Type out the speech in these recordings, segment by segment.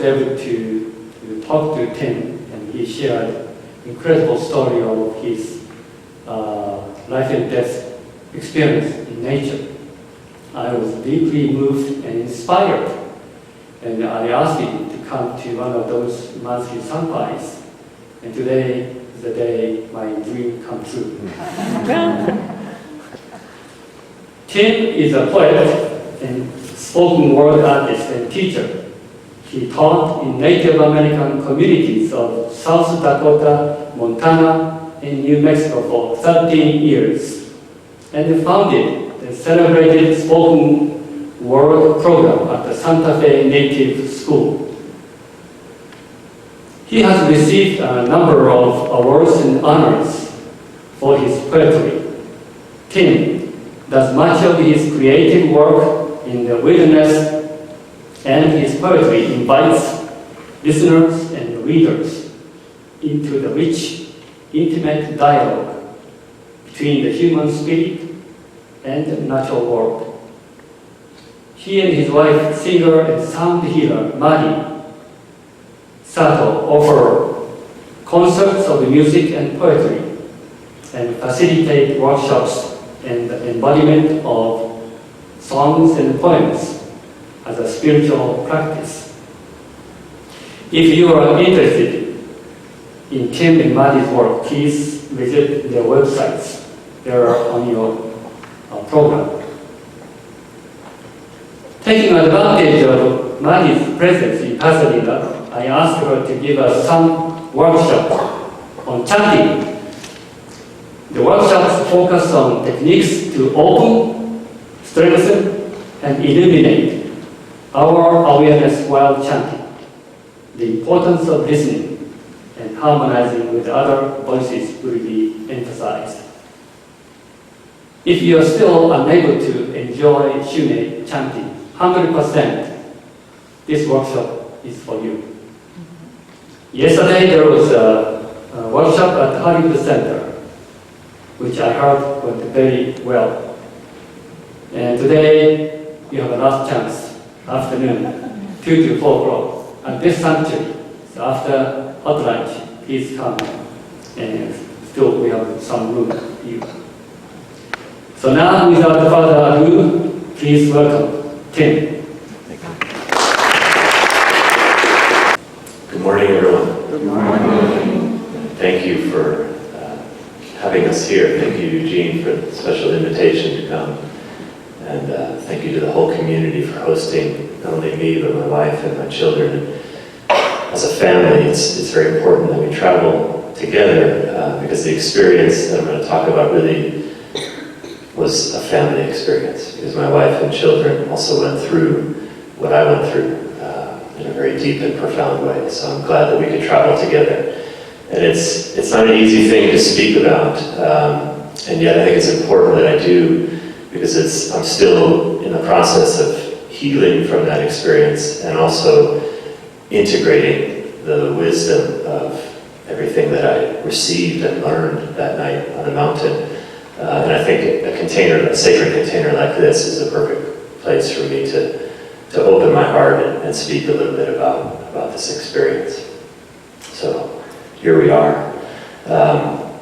able to talk to Tim, and he shared incredible story of his life and death experience in nature. I was deeply moved and inspired, and I asked him to come to one of those monthly sunrise, and today is the day my dream come true. Tim is a poet and spoken word artist and teacher. He taught in Native American communities of South Dakota, Montana, and New Mexico for 13 years, and founded the celebrated spoken word program at the Santa Fe Native School. He has received a number of awards and honors for his poetry. Tim does much of his creative work in the wilderness, and his poetry invites listeners and readers into the rich, intimate dialogue between the human spirit and the natural world. He and his wife, singer and sound healer Mari Sato, offer concerts of music and poetry and facilitate workshops and the embodiment of songs and poems as a spiritual practice. If you are interested in Tim and Mari's work, please visit their websites. They are on your program. Taking advantage of Mari's presence in Pasadena, I asked her to give us some workshops on chanting. The workshops focus on techniques to open, strengthen, and illuminate our awareness while chanting, the importance of listening and harmonizing with other voices will be emphasized. If you are still unable to enjoy Shumei chanting 100%, this workshop is for you. Yesterday there was a workshop at Hollywood Center, which I heard went very well. And today you have a last chance. Afternoon, 2 to 4 o'clock, at this sanctuary. So after hot lunch, please come, and still we have some room for you. So now, without further ado, please welcome Tim. Good morning, everyone. Good morning. Thank you for having us here. Thank you, Eugene, for the special invitation to come. And thank you to the whole community for hosting not only me, but my wife and my children. And as a family, it's very important that we travel together because the experience that I'm going to talk about really was a family experience. Because my wife and children also went through what I went through in a very deep and profound way. So I'm glad that we could travel together. And it's not an easy thing to speak about, and yet I think it's important that I do, because I'm still in the process of healing from that experience and also integrating the wisdom of everything that I received and learned that night on the mountain. And I think a sacred container like this is a perfect place for me to open my heart and speak a little bit about this experience. So here we are.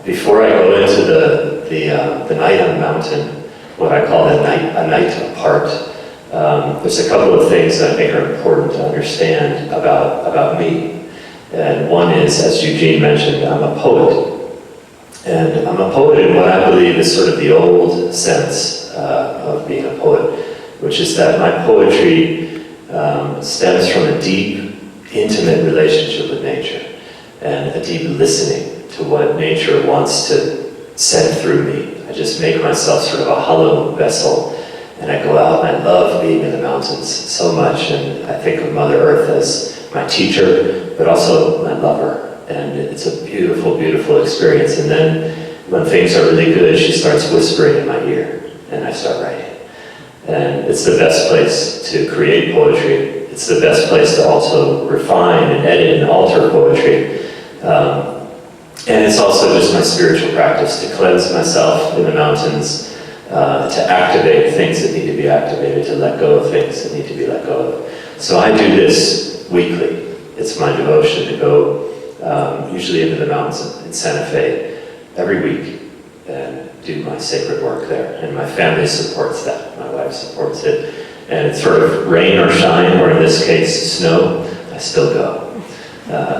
Before I go into the night on the mountain, what I call a night apart, there's a couple of things that I think are important to understand about me. And one is, as Eugene mentioned, I'm a poet. And I'm a poet in what I believe is sort of the old sense of being a poet, which is that my poetry stems from a deep, intimate relationship with nature and a deep listening to what nature wants to send through me. I just make myself sort of a hollow vessel, and I go out and I love being in the mountains so much, and I think of Mother Earth as my teacher, but also my lover, and it's a beautiful, beautiful experience. And then when things are really good, she starts whispering in my ear, and I start writing. And it's the best place to create poetry. It's the best place to also refine and edit and alter poetry. And it's also just my spiritual practice to cleanse myself in the mountains, to activate things that need to be activated, to let go of things that need to be let go of. So I do this weekly. it's my devotion to go usually into the mountains in Santa Fe every week and do my sacred work there. And my family supports that. My wife supports it. And it's sort of rain or shine, or in this case, snow, I still go.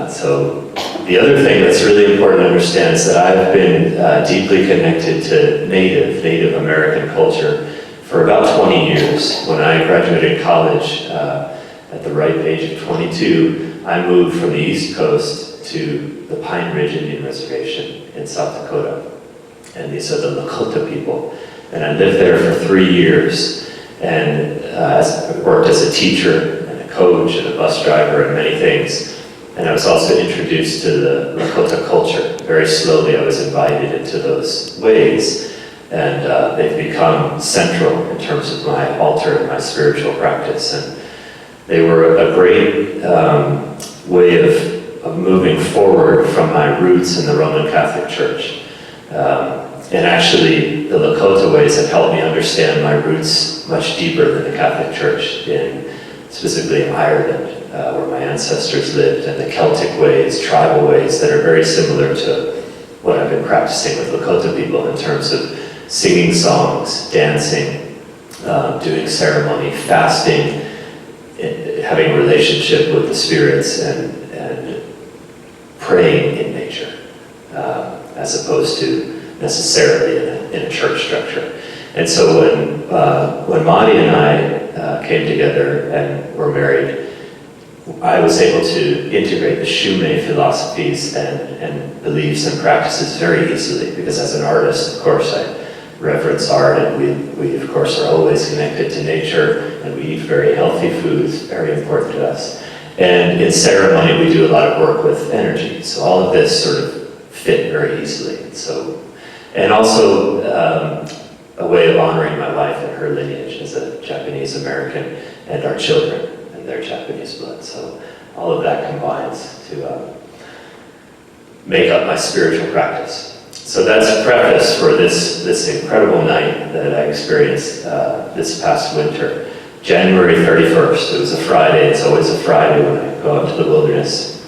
So the other thing that's really important to understand is that I've been deeply connected to Native American culture for about 20 years. When I graduated college at the ripe age of 22, I moved from the East Coast to the Pine Ridge Indian Reservation in South Dakota. And these are the Lakota people. And I lived there for 3 years. And I worked as a teacher and a coach and a bus driver and many things. And I was also introduced to the Lakota culture. Very slowly I was invited into those ways. And they've become central in terms of my altar and my spiritual practice. And they were a great way of moving forward from my roots in the Roman Catholic Church. And actually, the Lakota ways have helped me understand my roots much deeper than the Catholic Church, specifically in Ireland, where my ancestors lived, and the Celtic ways, tribal ways that are very similar to what I've been practicing with Lakota people in terms of singing songs, dancing, doing ceremony, fasting, having a relationship with the spirits, and praying in nature, as opposed to necessarily in a church structure. And so when Madi and I came together and were married, I was able to integrate the Shumei philosophies and beliefs and practices very easily, because as an artist, of course, I reverence art, and we of course are always connected to nature, and we eat very healthy foods, very important to us. And in ceremony, we do a lot of work with energy, so all of this sort of fit very easily. And also a way of honoring my wife and her lineage as a Japanese American, and our children and their Japanese blood. So all of that combines to make up my spiritual practice. So that's a preface for this incredible night that I experienced this past winter. January 31st, it was a Friday. It's always a Friday when I go out to the wilderness.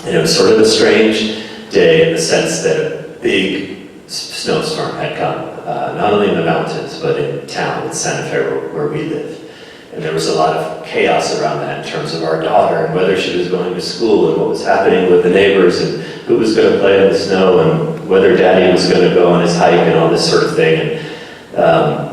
And it was sort of a strange day in the sense that a big snowstorm had come, not only in the mountains, but in town, in Santa Fe, where we live. And there was a lot of chaos around that in terms of our daughter and whether she was going to school and what was happening with the neighbors and who was going to play in the snow and whether daddy was going to go on his hike and all this sort of thing. And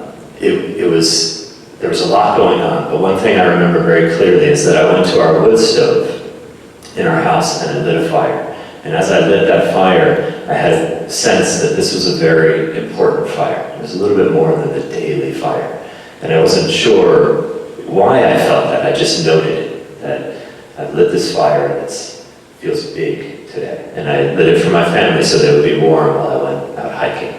there was a lot going on. But one thing I remember very clearly is that I went to our wood stove in our house and I lit a fire. And as I lit that fire, I had a sense that this was a very important fire. It was a little bit more than the daily fire. And I wasn't sure why I felt that. I just noted it, that I lit this fire and it feels big today. And I lit it for my family so they would be warm while I went out hiking.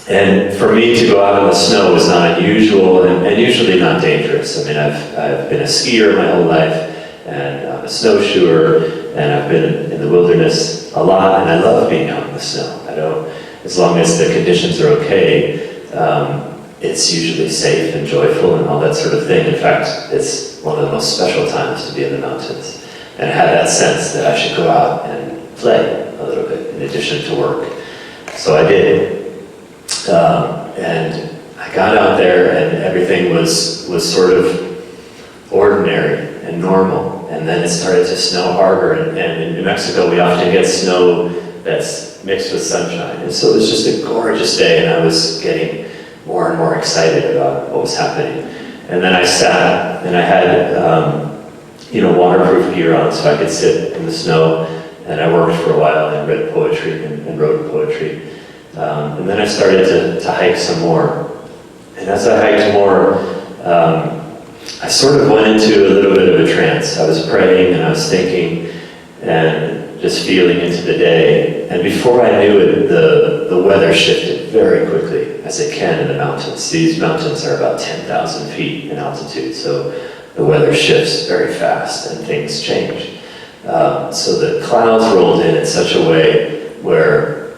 And for me to go out in the snow was not unusual and usually not dangerous. I mean, I've been a skier my whole life, and I'm a snowshoer, and I've been in the wilderness a lot, and I love being out in the snow. As long as the conditions are okay, it's usually safe and joyful and all that sort of thing. In fact, it's one of the most special times to be in the mountains. And I had that sense that I should go out and play a little bit in addition to work. So I did. And I got out there and everything was sort of ordinary and normal. And then it started to snow harder. And in New Mexico, we often get snow that's mixed with sunshine. And so it was just a gorgeous day, and I was getting more and more excited about what was happening. And then I sat, and I had, waterproof gear on so I could sit in the snow. And I worked for a while and read poetry and wrote poetry. And then I started to hike some more. And as I hiked more, I sort of went into a little bit of a trance. I was praying and I was thinking and just feeling into the day. And before I knew it, the weather shifted very quickly, as it can in the mountains. These mountains are about 10,000 feet in altitude, so the weather shifts very fast and things change. So the clouds rolled in such a way where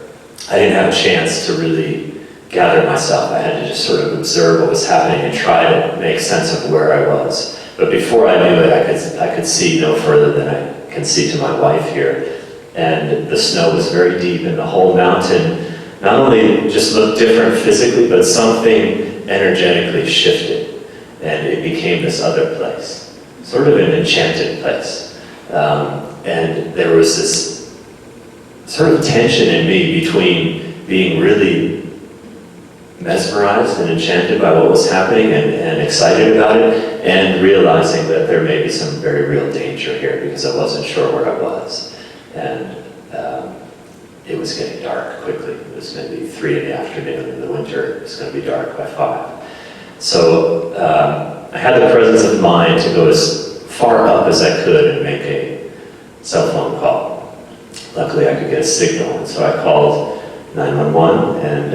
I didn't have a chance to really gather myself. I had to just sort of observe what was happening and try to make sense of where I was. But before I knew it, I could see no further than I can see to my wife here. And the snow was very deep, and the whole mountain not only just looked different physically, but something energetically shifted. And it became this other place, sort of an enchanted place. And there was this sort of tension in me between being really mesmerized and enchanted by what was happening and excited about it, and realizing that there may be some very real danger here because I wasn't sure where I was. And it was getting dark quickly. It was going to be 3 in the afternoon in the winter. It was going to be dark by 5. So I had the presence of mind to go as far up as I could and make a cell phone call. Luckily I could get a signal, and so I called 911 and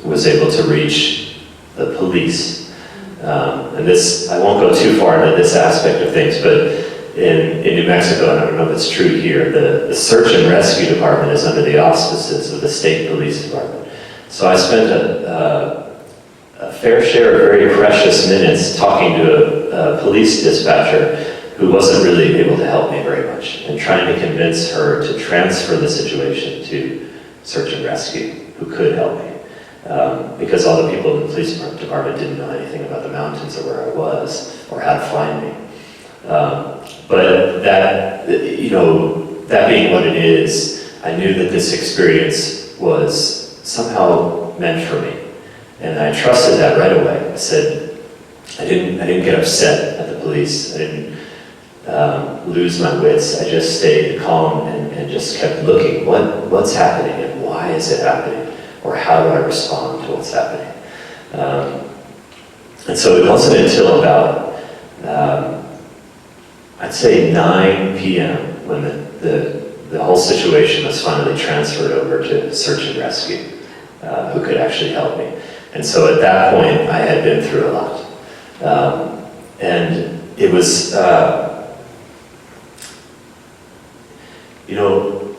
was able to reach the police. And this, I won't go too far into this aspect of things, but in New Mexico, and I don't know if it's true here, the search and rescue department is under the auspices of the state police department. So I spent a fair share of very precious minutes talking to a police dispatcher who wasn't really able to help me very much, and trying to convince her to transfer the situation to search and rescue, who could help me. Because all the people in the police department didn't know anything about the mountains or where I was or how to find me. But that, you know, that being what it is, I knew that this experience was somehow meant for me. And I trusted that right away. I said, I didn't get upset at the police. I didn't lose my wits. I just stayed calm and just kept looking. What's happening and why is it happening? Or how do I respond to what's happening? And so it wasn't until about, I'd say 9 p.m. when the whole situation was finally transferred over to search and rescue, who could actually help me. And so at that point, I had been through a lot. And it was, you know,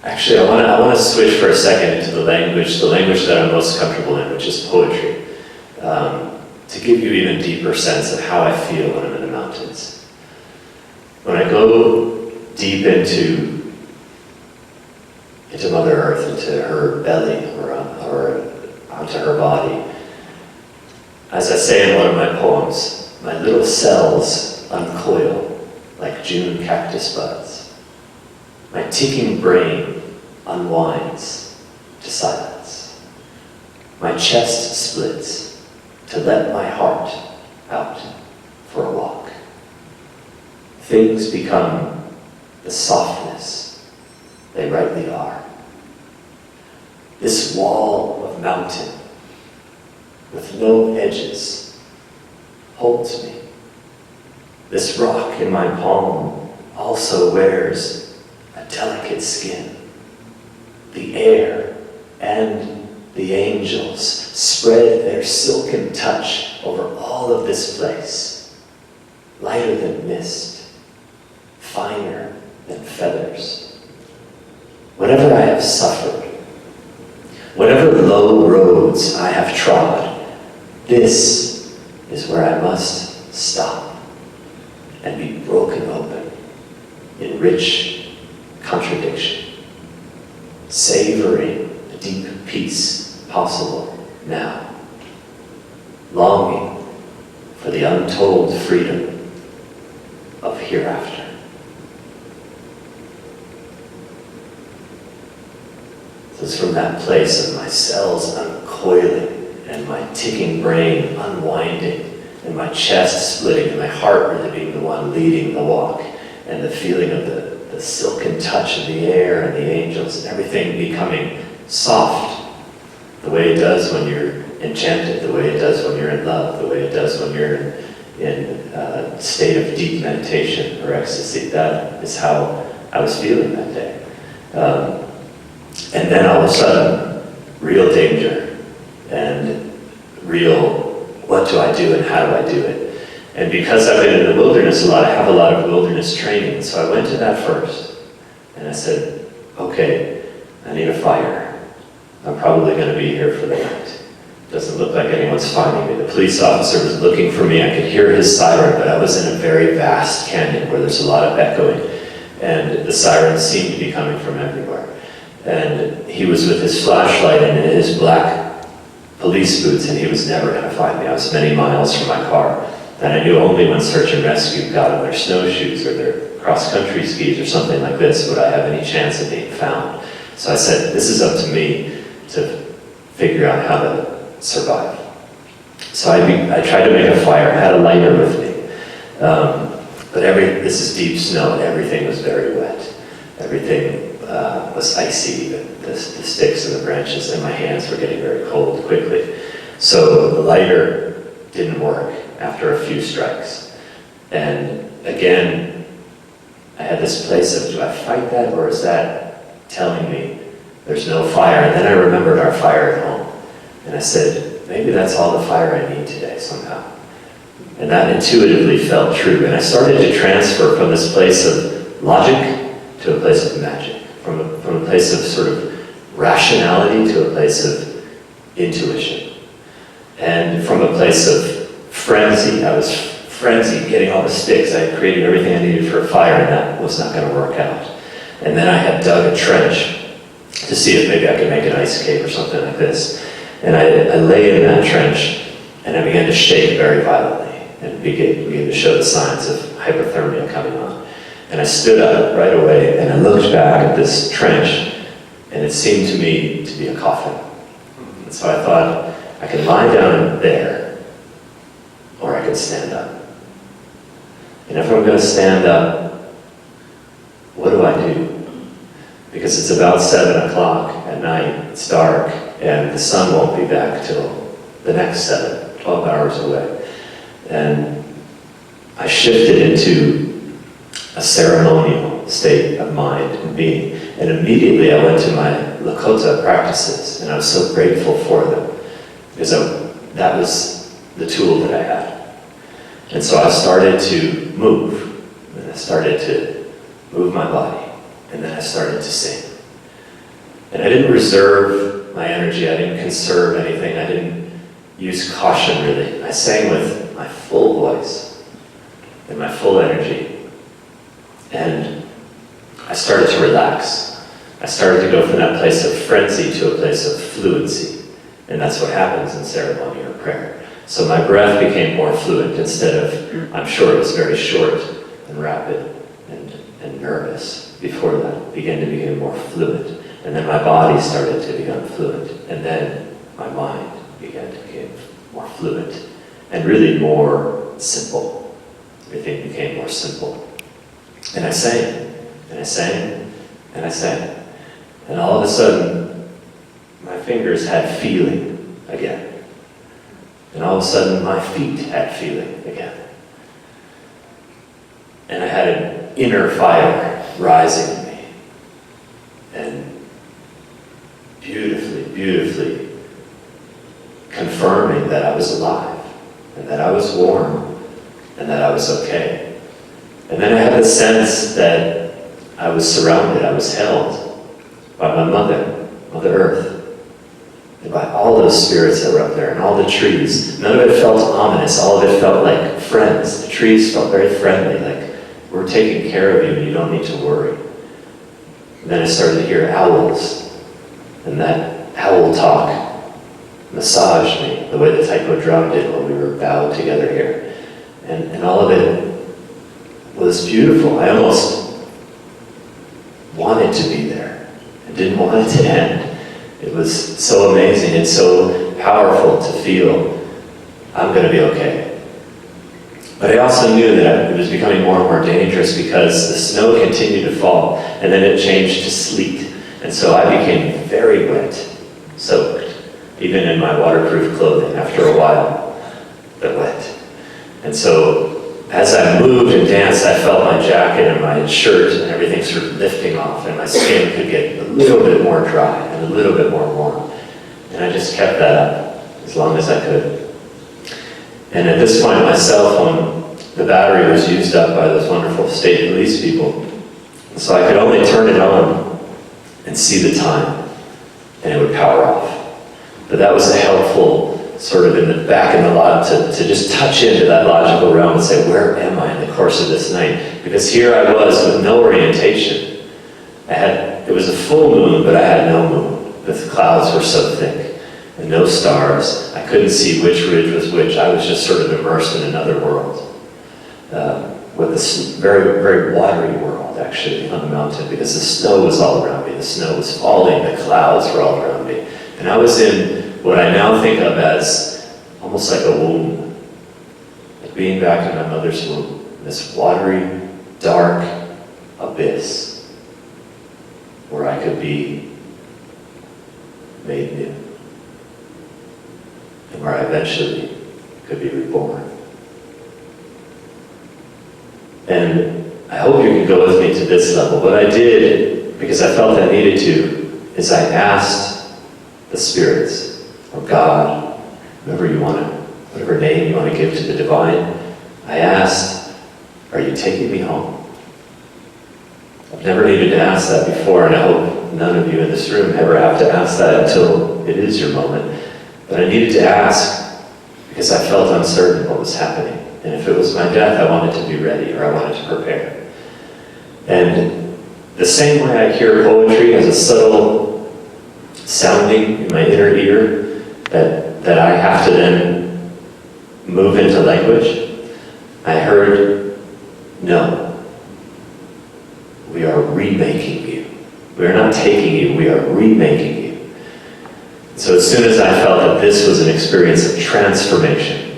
actually I want to switch for a second into the language that I'm most comfortable in, which is poetry, to give you even deeper sense of how I feel when I'm in the mountains. When I go deep into Mother Earth, into her belly, or onto her body, as I say in one of my poems, my little cells uncoil like June cactus buds. My ticking brain unwinds to silence. My chest splits to let my heart out for a walk. Things become the softness they rightly are. This wall of mountain with no edges holds me. This rock in my palm also wears a delicate skin. The air and the angels spread their silken touch over all of this place, lighter than mist, finer than feathers. Whenever I have suffered, whatever low roads I have trod, this is where I must stop and be broken open in rich contradiction, savoring the deep peace possible now, longing for the untold freedom of hereafter. So it's from that place of my cells uncoiling and my ticking brain unwinding and my chest splitting and my heart really being the one leading the walk, and the feeling of the silken touch of the air and the angels and everything becoming soft, the way it does when you're enchanted, the way it does when you're in love, the way it does when you're in a state of deep meditation or ecstasy. That is how I was feeling that day. And then all of a sudden, real danger and real, what do I do and how do I do it? And because I've been in the wilderness a lot, I have a lot of wilderness training. So I went to that first, and I said, okay, I need a fire. I'm probably going to be here for the night. Doesn't look like anyone's finding me. The police officer was looking for me. I could hear his siren, but I was in a very vast canyon where there's a lot of echoing. And the sirens seemed to be coming from everywhere. And he was with his flashlight and in his black police boots, and he was never going to find me. I was many miles from my car. And I knew only when search and rescue got on their snowshoes or their cross-country skis or something like this would I have any chance of being found. So I said, this is up to me to figure out how to survive. So I tried to make a fire. I had a lighter with me. But this is deep snow, and everything was very wet. Everything was icy, the sticks and the branches, and my hands were getting very cold quickly. So the lighter didn't work after a few strikes. And again, I had this place of, do I fight that, or is that telling me there's no fire? And then I remembered our fire at home. And I said, maybe that's all the fire I need today somehow. And that intuitively felt true. And I started to transfer from this place of logic to a place of magic, from a place of sort of rationality to a place of intuition. And from a place of frenzy. I was frenzied getting all the sticks. I had created everything I needed for a fire, and that was not going to work out. And then I had dug a trench to see if maybe I could make an ice cave or something like this. And I lay in that trench, and I began to shake very violently, and began to show the signs of hypothermia coming on. And I stood up right away, and I looked back at this trench, and it seemed to me to be a coffin. And so I thought, I can lie down there, or I can stand up. And if I'm going to stand up, what do I do? Because it's about 7 o'clock at night, it's dark, and the sun won't be back till the next 12 hours away. And I shifted into a ceremonial state of mind and being. And immediately I went to my Lakota practices, and I was so grateful for them, because that was the tool that I had. And so I started to move, and I started to move my body, and then I started to sing. And I didn't reserve my energy, I didn't conserve anything, I didn't use caution really. I sang with my full voice and my full energy. And I started to relax. I started to go from that place of frenzy to a place of fluency. And that's what happens in ceremony or prayer. So my breath became more fluent instead of, I'm sure it was very short and rapid and nervous before that. It began to become more fluid. And then my body started to become fluid. And then my mind began to become more fluid and really more simple. Everything became more simple. And I sang, and I sang, and I sang. And all of a sudden, my fingers had feeling again. And all of a sudden, my feet had feeling again. And I had an inner fire rising in me. And beautifully confirming that I was alive, and that I was warm, and that I was okay. And then I had the sense that I was surrounded, I was held by my mother, Mother Earth, and by all those spirits that were up there, and all the trees. None of it felt ominous, all of it felt like friends. The trees felt very friendly, like we're taking care of you and you don't need to worry. And then I started to hear owls, and that owl talk massaged me the way the taiko drum did when we were bowed together here. And all of it was beautiful. I almost wanted to be there. I didn't want it to end. It was so amazing and so powerful to feel I'm going to be okay. But I also knew that it was becoming more and more dangerous because the snow continued to fall, and then it changed to sleet. And so I became very wet, soaked, even in my waterproof clothing after a while, but wet. And so as I moved and danced, I felt my jacket and my shirt and everything sort of lifting off, and my skin could get a little bit more dry and a little bit more warm. And I just kept that up as long as I could. And at this point, my cell phone, the battery was used up by those wonderful state police people. So I could only turn it on and see the time, and it would power off. But that was a helpful sort of in the back in the lot to just touch into that logical realm and say, where am I in the course of this night? Because here I was with no orientation. It was a full moon, but I had no moon. The clouds were so thick, and no stars. I couldn't see which ridge was which. I was just sort of immersed in another world. With this very, very watery world, actually, on the mountain, because the snow was all around me. The snow was falling, the clouds were all around me. And I was in what I now think of as almost like a womb. Like being back in my mother's womb. This watery, dark abyss where I could be made new. And where I eventually could be reborn. And I hope you can go with me to this level. What I did, because I felt I needed to, is I asked the spirits, or God, whatever name you want to give to the divine, I asked, are you taking me home? I've never needed to ask that before, and I hope none of you in this room ever have to ask that until it is your moment. But I needed to ask because I felt uncertain what was happening. And if it was my death, I wanted to be ready, or I wanted to prepare. And the same way I hear poetry as a subtle sounding in my inner ear that I have to then move into language, I heard, no, we are remaking you. We are not taking you, we are remaking you. So as soon as I felt that this was an experience of transformation,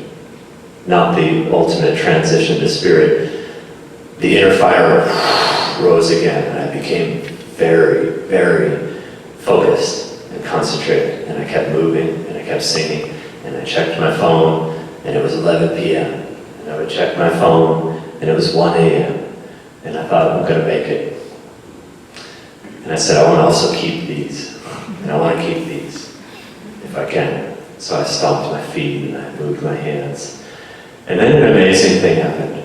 not the ultimate transition to spirit, the inner fire rose again, and I became very, very focused and concentrated, and I kept moving, and I kept singing, and I checked my phone, and it was 11 p.m., and I would check my phone, and it was 1 a.m., and I thought, I'm going to make it. And I said, I want to also keep these, and I want to keep these, if I can. So I stomped my feet, and I moved my hands. And then an amazing thing happened.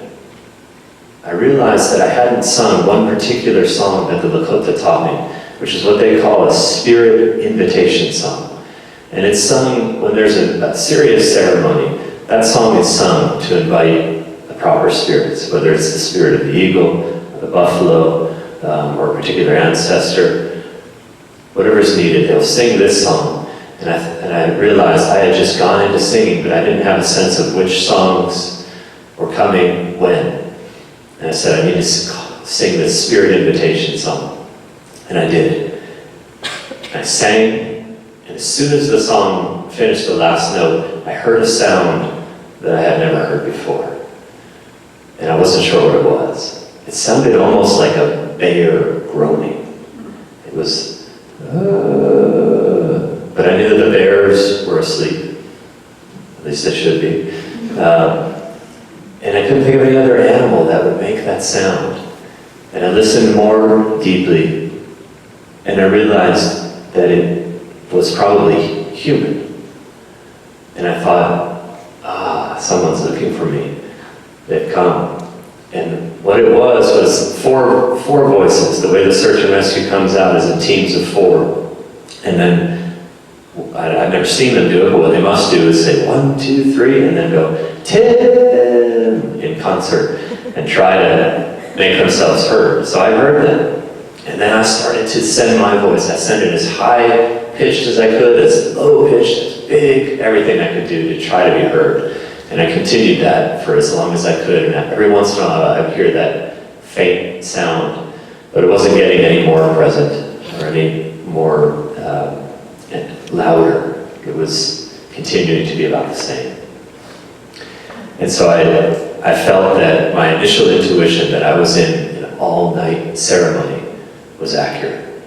I realized that I hadn't sung one particular song that the Lakota taught me, which is what they call a spirit invitation song. And it's sung when there's a serious ceremony. That song is sung to invite the proper spirits, whether it's the spirit of the eagle, or the buffalo, or a particular ancestor. Whatever's needed, they'll sing this song. And I realized I had just gone into singing, but I didn't have a sense of which songs were coming when. And I said, I need to sing this spirit invitation song. And I did. I sang, and as soon as the song finished the last note, I heard a sound that I had never heard before. And I wasn't sure what it was. It sounded almost like a bear groaning. It was, but I knew that the bears were asleep. At least they should be. And I couldn't think of any other animal that would make that sound. And I listened more deeply, and I realized that it was probably human. And I thought, someone's looking for me. They've come. And what it was four voices. The way the search and rescue comes out is in teams of 4. And then I've never seen them do it, but what they must do is say 1, 2, 3, and then go, Tim, in concert, and try to make themselves heard. So I heard them. And then I started to send my voice. I sent it as high-pitched as I could, as low-pitched, as big, everything I could do to try to be heard. And I continued that for as long as I could. And every once in a while I would hear that faint sound, but it wasn't getting any more present or any more louder. It was continuing to be about the same. And so I felt that my initial intuition that I was in an all-night ceremony was accurate,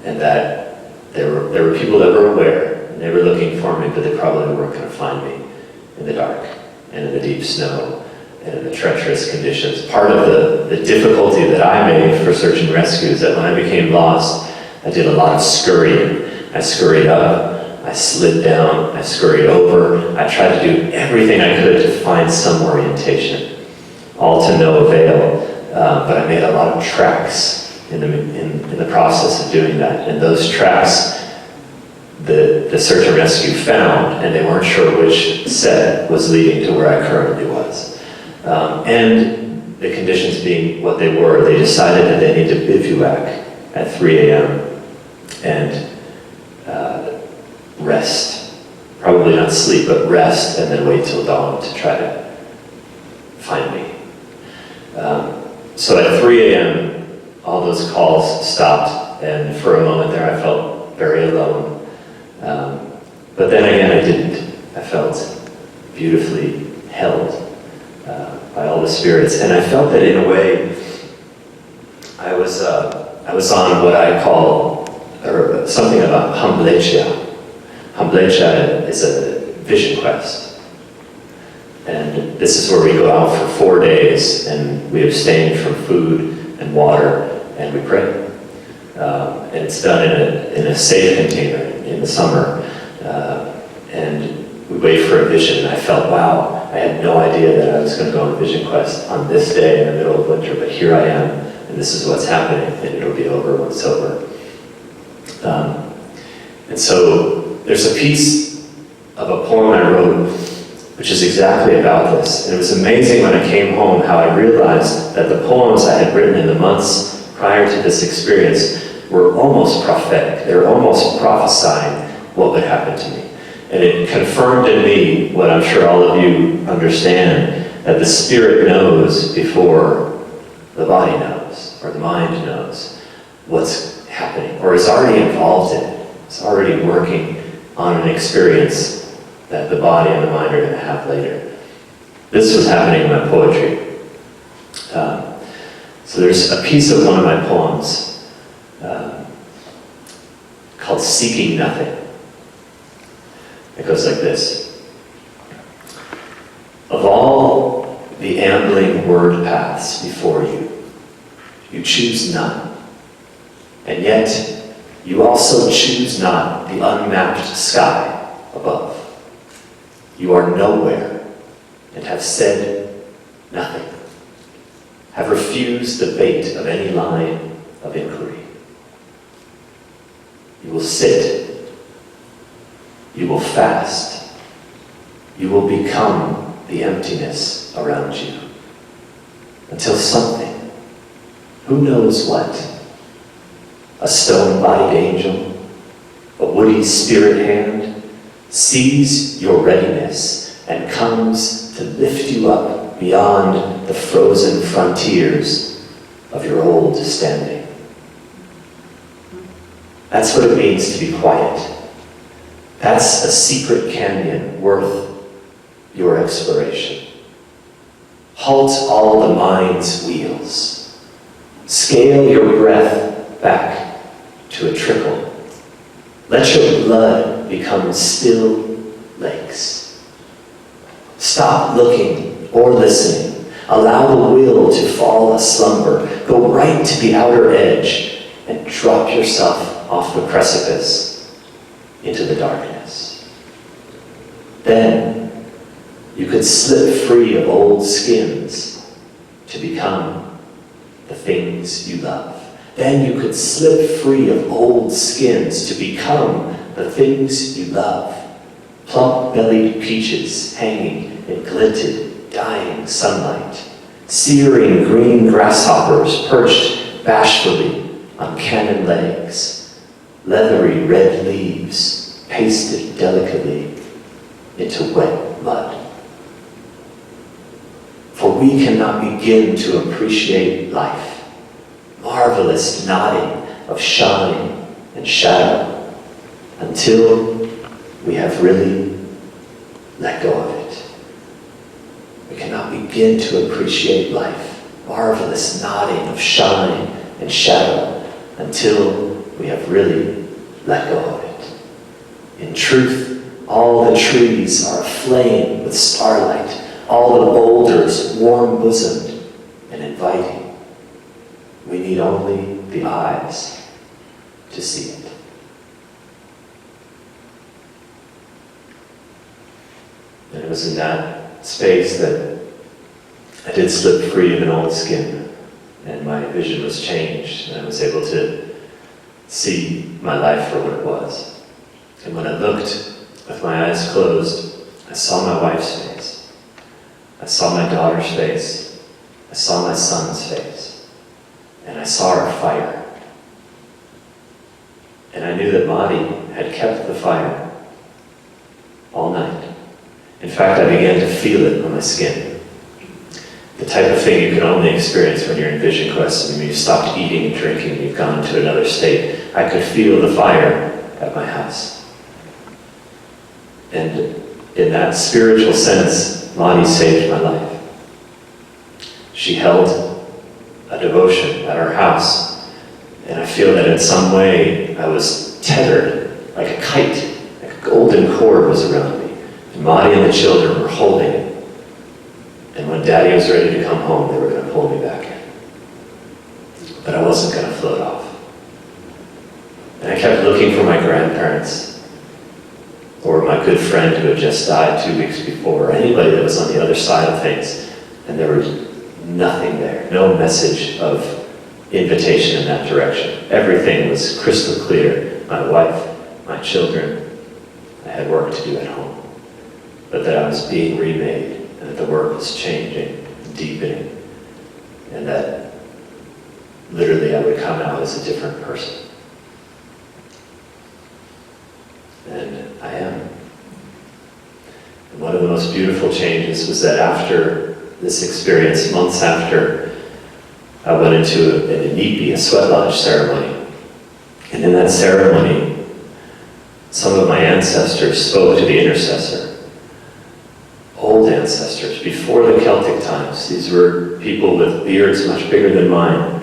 and that there were people that were aware, and they were looking for me, but they probably weren't going to find me in the dark, and in the deep snow, and in the treacherous conditions. Part of the difficulty that I made for search and rescue is that when I became lost, I did a lot of scurrying. I scurried up, I slid down, I scurried over. I tried to do everything I could to find some orientation, all to no avail. But I made a lot of tracks in the process of doing that. And those tracks the search and rescue found, and they weren't sure which set was leading to where I currently was. And the conditions being what they were, they decided that they need to bivouac at 3 a.m. and rest. Probably not sleep, but rest, and then wait till dawn to try to find me. So at 3 a.m., all those calls stopped, and for a moment there I felt very alone. But then again, I didn't. I felt beautifully held by all the spirits, and I felt that in a way, I was on what I call, or something about Hamblecha. Hamblecha is a vision quest, and this is where we go out for 4 days, and we abstain from food and water, and we pray. And it's done in a safe container in the summer, and we wait for a vision. And I felt, wow, I had no idea that I was going to go on a vision quest on this day in the middle of winter, but here I am, and this is what's happening, and it'll be over when it's over. And so there's a piece of a poem I wrote which is exactly about this. And it was amazing when I came home how I realized that the poems I had written in the months prior to this experience were almost prophetic. They were almost prophesying what would happen to me. And it confirmed in me what I'm sure all of you understand, that the spirit knows before the body knows, or the mind knows what's happening, or is already involved in it. It's already working on an experience that the body and the mind are going to have later. This was happening in my poetry. So there's a piece of one of my poems called Seeking Nothing. It goes like this. Of all the ambling word paths before you, you choose none. And yet, you also choose not the unmapped sky above. You are nowhere and have said nothing, have refused the bait of any line of inquiry. You will sit, you will fast, you will become the emptiness around you, until something, who knows what, a stone-bodied angel, a woody spirit hand, sees your readiness and comes to lift you up beyond the frozen frontiers of your old standing. That's what it means to be quiet. That's a secret canyon worth your exploration. Halt all the mind's wheels. Scale your breath back to a trickle. Let your blood become still lakes. Stop looking or listening. Allow the will to fall aslumber. Go right to the outer edge and drop yourself off the precipice into the darkness. Then you could slip free of old skins to become the things you love. Then you could slip free of old skins to become the things you love. Plump-bellied peaches hanging in glinted, dying sunlight. Searing green grasshoppers perched bashfully on cannon legs. Leathery red leaves pasted delicately into wet mud. For we cannot begin to appreciate life. Marvelous nodding of shine and shadow until we have really let go of it. We cannot begin to appreciate life. Marvelous nodding of shine and shadow until we have really let go of it. In truth, all the trees are aflame with starlight, all the boulders warm-bosomed and inviting. We need only the eyes to see it. And it was in that space that I did slip free of an old skin, and my vision was changed, and I was able to see my life for what it was. And when I looked with my eyes closed, I saw my wife's face. I saw my daughter's face. I saw my son's face. And I saw our fire. And I knew that Mahdi had kept the fire all night. In fact, I began to feel it on my skin. The type of thing you can only experience when you're in vision quest and you've stopped eating and drinking and you've gone to another state. I could feel the fire at my house. And in that spiritual sense, Mahdi saved my life. She held a devotion at our house, and I feel that in some way I was tethered like a kite, like a golden cord was around me. And Mahdi and the children were holding it. And when Daddy was ready to come home, they were going to pull me back in. But I wasn't going to float off. And I kept looking for my grandparents, or my good friend who had just died 2 weeks before, or anybody that was on the other side of things. And there was nothing there, no message of invitation in that direction. Everything was crystal clear. My wife, my children, I had work to do at home. But that I was being remade, and that the work was changing, deepening, and that literally I would come out as a different person. And I am. And one of the most beautiful changes was that after this experience, months after, I went into an inipi, a sweat lodge ceremony. And in that ceremony, some of my ancestors spoke to the intercessor. Old ancestors, before the Celtic times. These were people with beards much bigger than mine.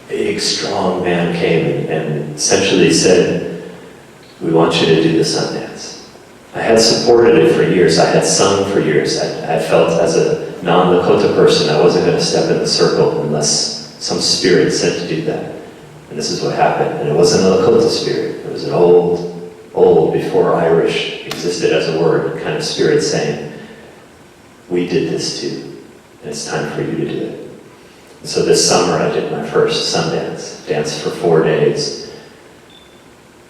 Big, strong man came and essentially said, "We want you to do the sun dance." I had supported it for years. I had sung for years. I felt as a non-Lakota person, I wasn't going to step in the circle unless some spirit said to do that. And this is what happened. And it wasn't a Lakota spirit. It was an old, before Irish existed as a word, kind of spirit saying, "We did this too, and it's time for you to do it." And so this summer I did my first sun dance. Danced for 4 days.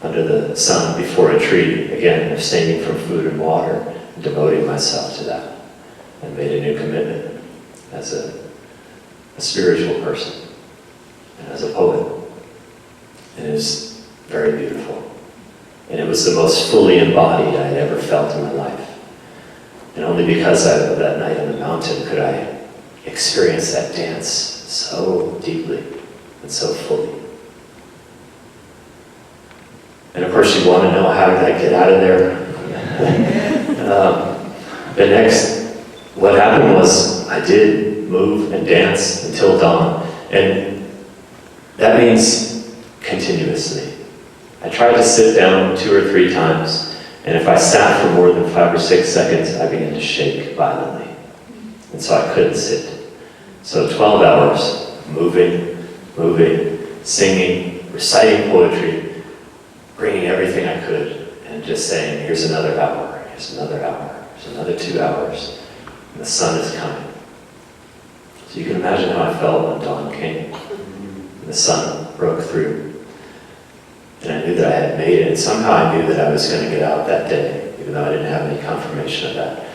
Under the sun, before a tree, again, abstaining from food and water, and devoting myself to that, and made a new commitment as a spiritual person, and as a poet. And it was very beautiful. And it was the most fully embodied I had ever felt in my life. And only because of that night on the mountain could I experience that dance so deeply and so fully. And of course, you want to know, how did I get out of there? What happened was I did move and dance until dawn. And that means continuously. I tried to sit down 2 or 3 times, and if I sat for more than 5 or 6 seconds, I began to shake violently. And so I couldn't sit. So 12 hours, moving, singing, reciting poetry, bringing everything I could, and just saying, here's another hour, here's another hour, here's another 2 hours, and the sun is coming. So you can imagine how I felt when dawn came, and the sun broke through. And I knew that I had made it, and somehow I knew that I was going to get out that day, even though I didn't have any confirmation of that.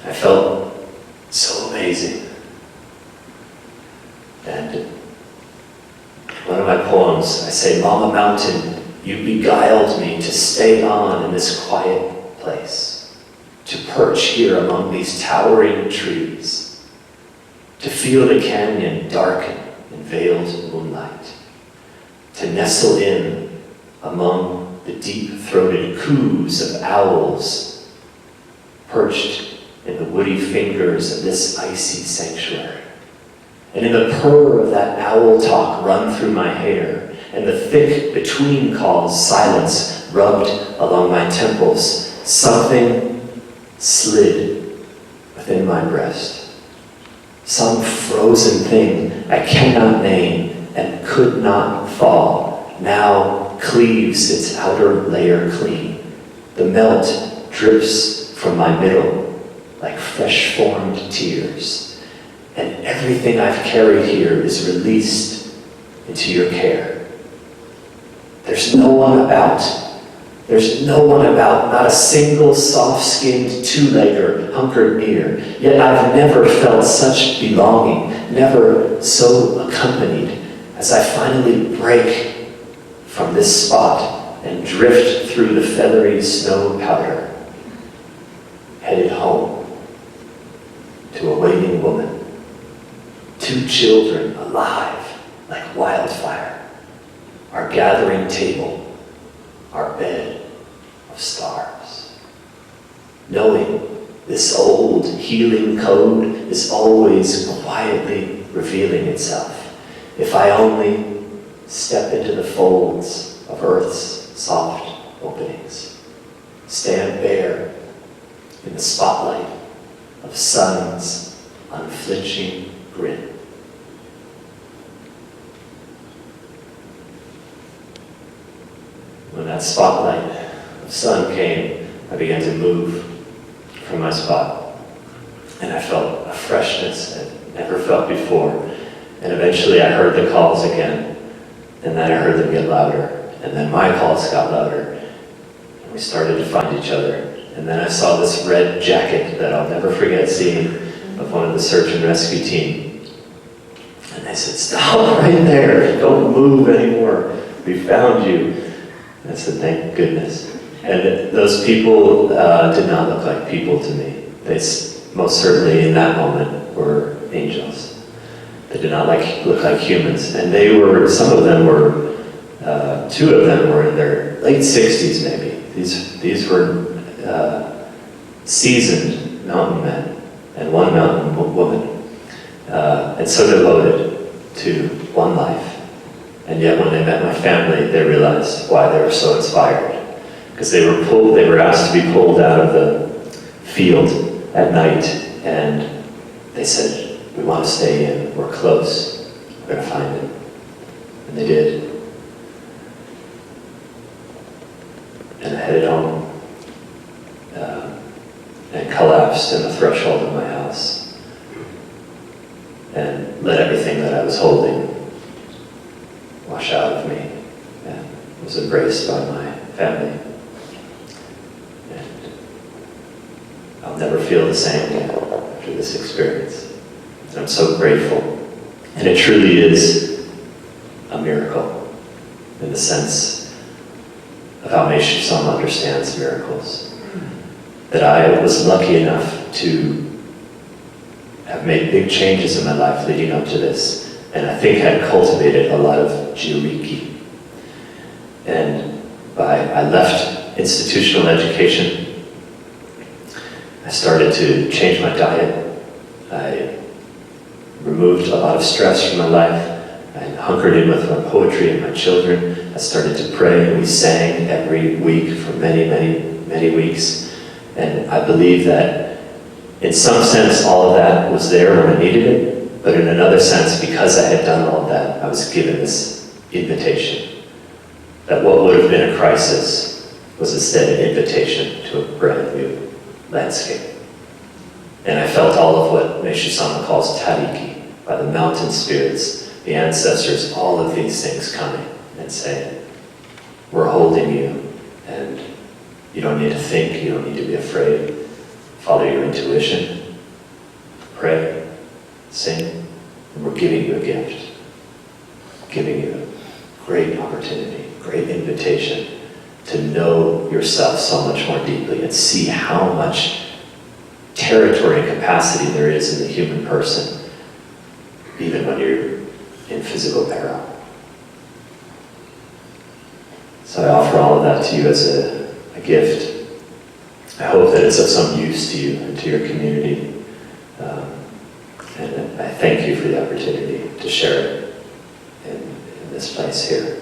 I felt so amazing. And one of my poems, I say, "Mama Mountain, you beguiled me to stay on in this quiet place, to perch here among these towering trees, to feel the canyon darken in veiled moonlight, to nestle in among the deep-throated coos of owls, perched in the woody fingers of this icy sanctuary. And in the purr of that owl talk run through my hair, and the thick between calls silence rubbed along my temples, something slid within my breast. Some frozen thing I cannot name and could not fall, now cleaves its outer layer clean. The melt drips from my middle like fresh-formed tears, and everything I've carried here is released into your care. There's no one about, There's no one about, not a single soft-skinned two-legger hunkered near. Yet I've never felt such belonging, never so accompanied, as I finally break from this spot and drift through the feathery snow powder, headed home to a waiting woman, 2 children alive like wildfire, our gathering table, our bed of stars. Knowing this old healing code is always quietly revealing itself. If I only step into the folds of Earth's soft openings, stand bare in the spotlight of sun's unflinching grin. When that spotlight of sun came, I began to move from my spot. And I felt a freshness I'd never felt before. And eventually I heard the calls again. And then I heard them get louder. And then my calls got louder. And we started to find each other. And then I saw this red jacket that I'll never forget seeing of one of the search and rescue team. And they said, "Stop right there. Don't move anymore. We found you." I said, "Thank goodness." And those people did not look like people to me. They most certainly in that moment were angels. They did not look like humans. And they were, some of them were, 2 of them were in their late 60s maybe. These were seasoned mountain men and one mountain woman. And so devoted to one life. And yet when they met my family, they realized why they were so inspired. Because they were asked to be pulled out of the field at night, and they said, "We want to stay in, we're close, we're going to find him." And they did. And I headed home, and collapsed in the threshold of my house, and let everything that I was holding wash out of me, and was embraced by my family. And I'll never feel the same again after this experience. And I'm so grateful. And it truly is a miracle in the sense of how Meishu-sama understands miracles. That I was lucky enough to have made big changes in my life leading up to this. And I think had cultivated a lot of jiriki. And I left institutional education. I started to change my diet. I removed a lot of stress from my life. I hunkered in with my poetry and my children. I started to pray, and we sang every week for many, many, many weeks. And I believe that in some sense all of that was there when I needed it. But in another sense, because I had done all of that, I was given this invitation. That what would have been a crisis was instead an invitation to a brand new landscape. And I felt all of what Meishu-sama calls tariki, by the mountain spirits, the ancestors, all of these things coming and saying, "We're holding you, and you don't need to think, you don't need to be afraid. Follow your intuition, pray, sing, and we're giving you a gift, giving you a great opportunity, great invitation to know yourself so much more deeply and see how much territory and capacity there is in the human person, even when you're in physical peril." So I offer all of that to you as a gift. I hope that it's of some use to you and to your community. And I thank you for the opportunity to share it in this place here.